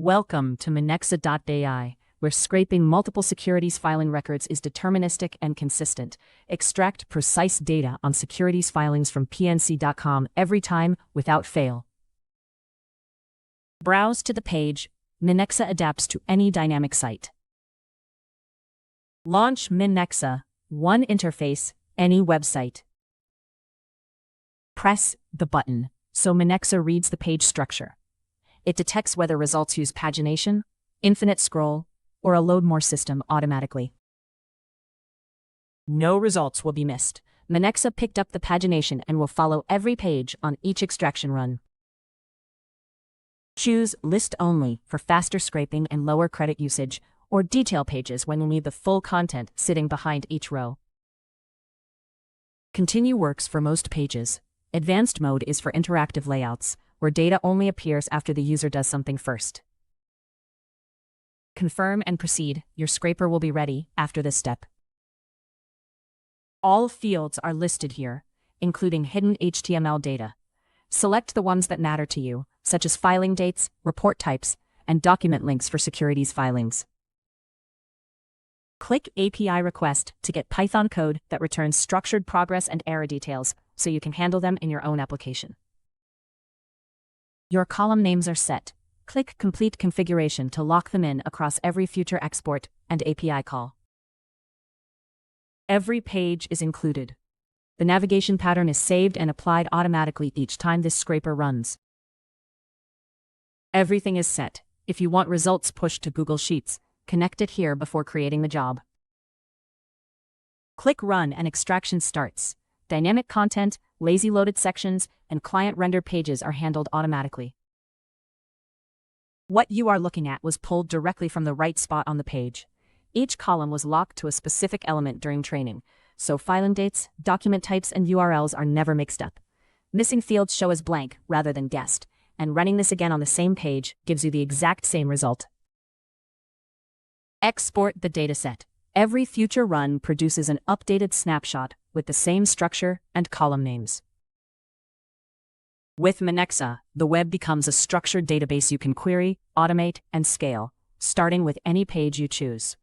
Welcome to Minexa.ai, where scraping multiple securities filing records is deterministic and consistent. Extract precise data on securities filings from pnc.com every time without fail. Browse to the page. Minexa adapts to any dynamic site. Launch Minexa, one interface, any website. Press the button so Minexa reads the page structure. It detects whether results use pagination, infinite scroll, or a load more system automatically. No results will be missed. Minexa picked up the pagination and will follow every page on each extraction run. Choose List Only for faster scraping and lower credit usage, or Detail pages when you need the full content sitting behind each row. Continue works for most pages. Advanced mode is for interactive layouts, where data only appears after the user does something first. Confirm and proceed. Your scraper will be ready after this step. All fields are listed here, including hidden HTML data. Select the ones that matter to you, such as filing dates, report types, and document links for securities filings. Click API Request to get Python code that returns structured progress and error details so you can handle them in your own application. Your column names are set. Click Complete Configuration to lock them in across every future export and API call. Every page is included. The navigation pattern is saved and applied automatically each time this scraper runs. Everything is set. If you want results pushed to Google Sheets, connect it here before creating the job. Click Run and extraction starts. Dynamic content, lazy loaded sections, and client render pages are handled automatically. What you are looking at was pulled directly from the right spot on the page. Each column was locked to a specific element during training, so filing dates, document types, and URLs are never mixed up. Missing fields show as blank rather than guessed, and running this again on the same page gives you the exact same result. Export the dataset. Every future run produces an updated snapshot with the same structure and column names. With Minexa, the web becomes a structured database you can query, automate, and scale, starting with any page you choose.